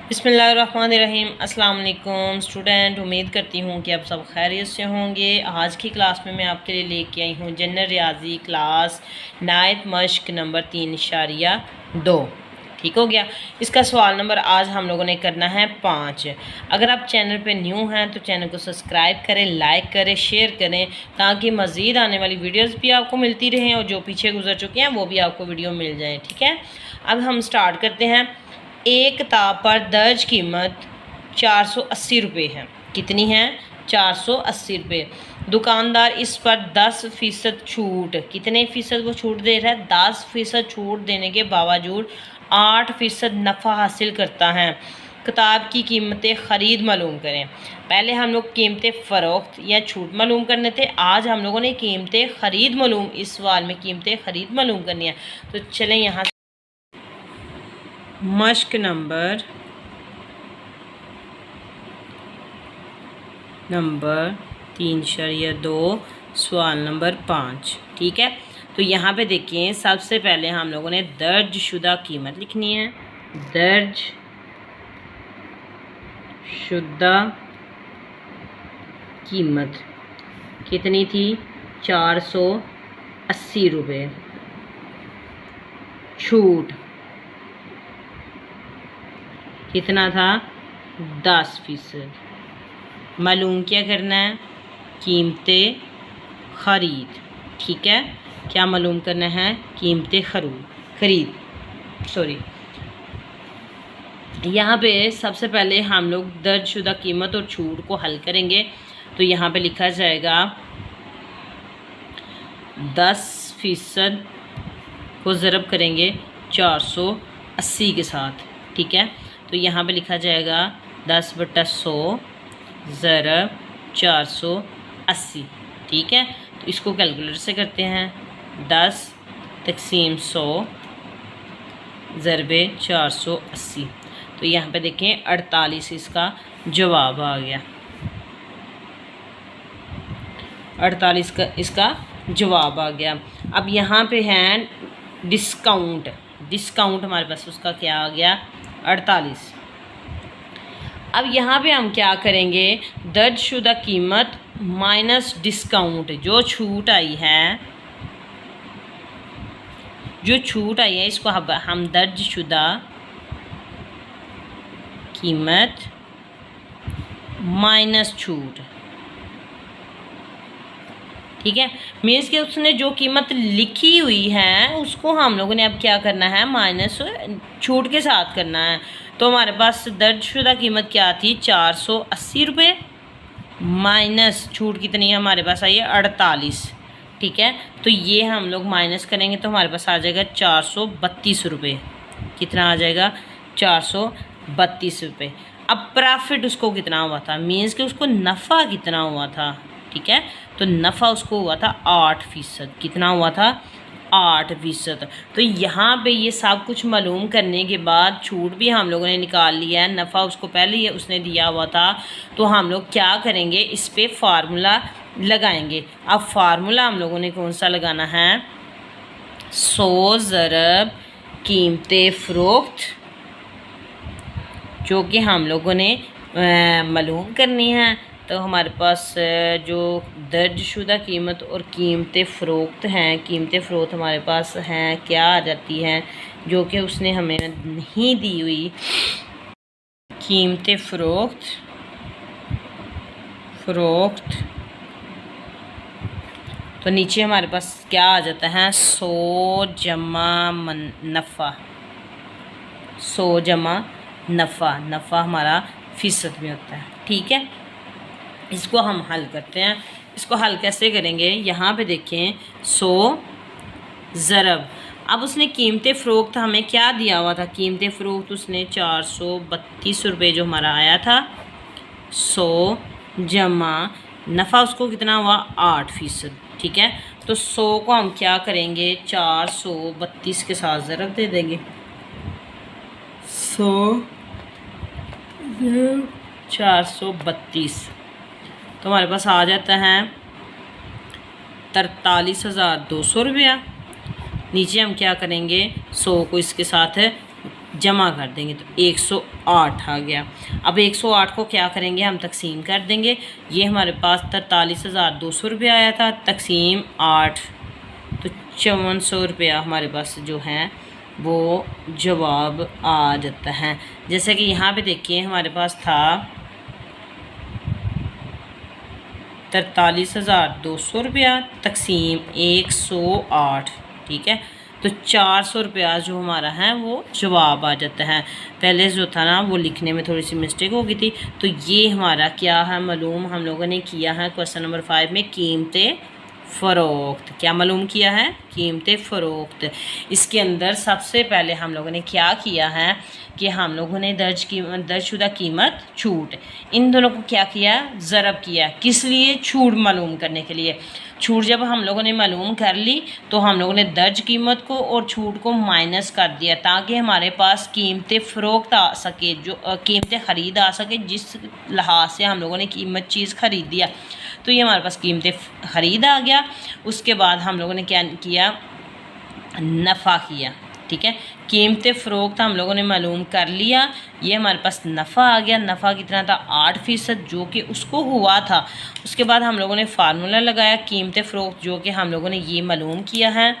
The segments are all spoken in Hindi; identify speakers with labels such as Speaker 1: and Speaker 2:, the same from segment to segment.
Speaker 1: बिस्मिल्लाहिर्रहमानिर्रहीम। अस्सलाम वालेकुम स्टूडेंट, उम्मीद करती हूँ कि आप सब खैरियत से होंगे। आज की क्लास में मैं आपके लिए लेके आई हूँ जनरल रियाजी क्लास 9th मश्क नंबर 3.2। ठीक हो गया। इसका सवाल नंबर आज हम लोगों ने करना है 5। अगर आप चैनल पे न्यू हैं तो चैनल को सब्सक्राइब करें, लाइक करें, शेयर करें ताकि मज़ीद आने वाली वीडियोस भी आपको मिलती रहें और जो पीछे गुजर चुके हैं वो भी आपको वीडियो मिल जाए। ठीक है, अब हम स्टार्ट करते हैं। एक किताब पर दर्ज कीमत 480 रुपये है। कितनी है? 480 रुपये। दुकानदार इस पर 10% छूट, कितने फ़ीसद वो छूट दे रहा है? 10% छूट देने के बावजूद 8% नफ़ा हासिल करता है। किताब की कीमतें ख़रीद मालूम करें। पहले हम लोग कीमतें फ़रोख्त या छूट मालूम करने थे, आज हम लोगों ने कीमतें ख़रीद मालूम, इस सवाल में कीमतें ख़रीद मालूम करनी है। तो चलें यहाँ मश्क नंबर 3.2 सवाल नंबर 5। ठीक है, तो यहाँ पे देखिए सबसे पहले हम लोगों ने दर्ज शुदा कीमत लिखनी है। दर्ज शुदा कीमत कितनी थी? 480 रुपये। छूट कितना था? 10%। मालूम क्या करना है? कीमतें ख़रीद। ठीक है, क्या मालूम करना है? कीमतें खरीद सॉरी। यहाँ पे सबसे पहले हम लोग दर्जशुदा कीमत और छूट को हल करेंगे। तो यहाँ पे लिखा जाएगा 10% को ज़रब करेंगे 480 के साथ। ठीक है, तो यहाँ पे लिखा जाएगा 10/100 ज़रब 480। ठीक है, तो इसको कैलकुलेटर से करते हैं। 10 तक़सीम 100 ज़रबे 480। तो यहाँ पे देखें 48 इसका जवाब आ गया। 48 का इसका जवाब आ गया। अब यहाँ पे है डिस्काउंट हमारे पास उसका क्या आ गया? 48। अब यहाँ पे हम क्या करेंगे? दर्जशुदा कीमत माइनस डिस्काउंट, जो छूट आई है इसको हम दर्जशुदा कीमत माइनस छूट। ठीक है, मीन्स कि उसने जो कीमत लिखी हुई है उसको हम लोगों ने अब क्या करना है? माइनस छूट के साथ करना है। तो हमारे पास दर्जशुदा कीमत क्या थी? 480 रुपये माइनस छूट कितनी है हमारे पास आई है? 48। ठीक है, तो ये हम लोग माइनस करेंगे तो हमारे पास आ जाएगा 432 रुपये। कितना आ जाएगा? 432 रुपये। अब प्रॉफिट उसको कितना हुआ था? मीन्स कि उसको नफ़ा कितना हुआ था? ठीक है, तो नफ़ा उसको हुआ था 8%। कितना हुआ था? 8%। तो यहाँ पे ये सब कुछ मालूम करने के बाद छूट भी हम लोगों ने निकाल लिया है, नफ़ा उसको पहले ही उसने दिया हुआ था। तो हम लोग क्या करेंगे? इस पे फार्मूला लगाएंगे। अब फार्मूला हम लोगों ने कौन सा लगाना है? 100 ज़रब कीमतें फ़रोख्त, जो कि हम लोगों ने मालूम करनी है। तो हमारे पास जो दर्जशुदा कीमत और कीमतें फ़रोख्त हैं, कीमतें फ़रोख्त हमारे पास हैं, क्या आ जाती हैं जो कि उसने हमें नहीं दी हुई? कीमतें फ़रोख्त तो नीचे हमारे पास क्या आ जाता है? 100 जमा नफ़ा। 100 जमा नफ़ा हमारा फ़ीसद में होता है। ठीक है, इसको हम हल करते हैं। इसको हल कैसे करेंगे? यहाँ पे देखें 100 ज़रब, अब उसने कीमतें फ़रोख्त हमें क्या दिया हुआ था? कीमतें फ़रोख्त उसने 432 रुपये जो हमारा आया था। 100 जमा नफ़ा उसको कितना हुआ? 8%। ठीक है, तो 100 को हम क्या करेंगे? 432 के साथ ज़रब दे देंगे। 100 432 तो हमारे पास आ जाता है 43,200 रुपया। नीचे हम क्या करेंगे? 100 को इसके साथ जमा कर देंगे तो 108 आ गया। अब 108 को क्या करेंगे, हम तकसीम कर देंगे। ये हमारे पास 43,200 रुपया आया था, तकसीम 8 तो 5400 रुपया हमारे पास जो है वो जवाब आ जाता है। जैसे कि यहाँ पे देखिए हमारे पास था 43,200 रुपया तकसीम 108, ठीक है। तो 400 रुपया जो हमारा है वो जवाब आ जाता है। पहले जो था ना वो लिखने में थोड़ी सी मिस्टेक हो गई थी। तो ये हमारा क्या है मालूम हम लोगों ने किया है क्वेश्चन नंबर 5 में, कीमतें फ़रोख्त। क्या मालूम किया है, कीमतें फ़रोख्त। इसके अंदर सबसे पहले हम लोगों ने क्या किया है कि हम लोगों ने दर्जशुदा कीमत छूट, इन दोनों को क्या किया, ज़रब किया। किस लिए, छूट मालूम करने के लिए। छूट जब हम लोगों ने मालूम कर ली तो हम लोगों ने दर्ज कीमत को और छूट को माइनस कर दिया ताकि हमारे पास कीमतें फ़रोख्त आ सके, जो कीमतें ख़रीद आ सके जिस लिहाज से हम लोगों ने कीमत चीज़ ख़रीद दिया। तो ये हमारे पास कीमतें ख़रीद आ गया। उसके बाद हम लोगों ने क्या किया, नफ़ा किया, ठीक है। कीमतें फ़रोख्त हम लोगों ने मालूम कर लिया, ये हमारे पास नफ़ा आ गया। नफ़ा कितना था, 8% जो कि उसको हुआ था। उसके बाद हम लोगों ने फार्मूला लगाया कीमतें फ़रोख्त, जो कि हम लोगों ने ये मालूम किया है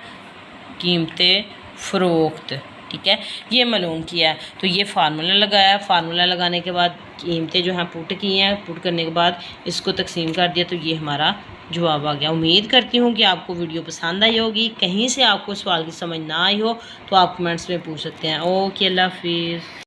Speaker 1: कीमतें फ़रोख्त, ठीक है, ये मालूम किया है। तो ये फार्मूला लगाया, फार्मूला लगाने के बाद कीमतें जो हैं पुट की हैं, पुट करने के बाद इसको तकसीम कर दिया तो ये हमारा जवाब आ गया। उम्मीद करती हूँ कि आपको वीडियो पसंद आई होगी। कहीं से आपको सवाल की समझ ना आई हो तो आप कमेंट्स में पूछ सकते हैं। ओके, अल्लाह हाफिज़।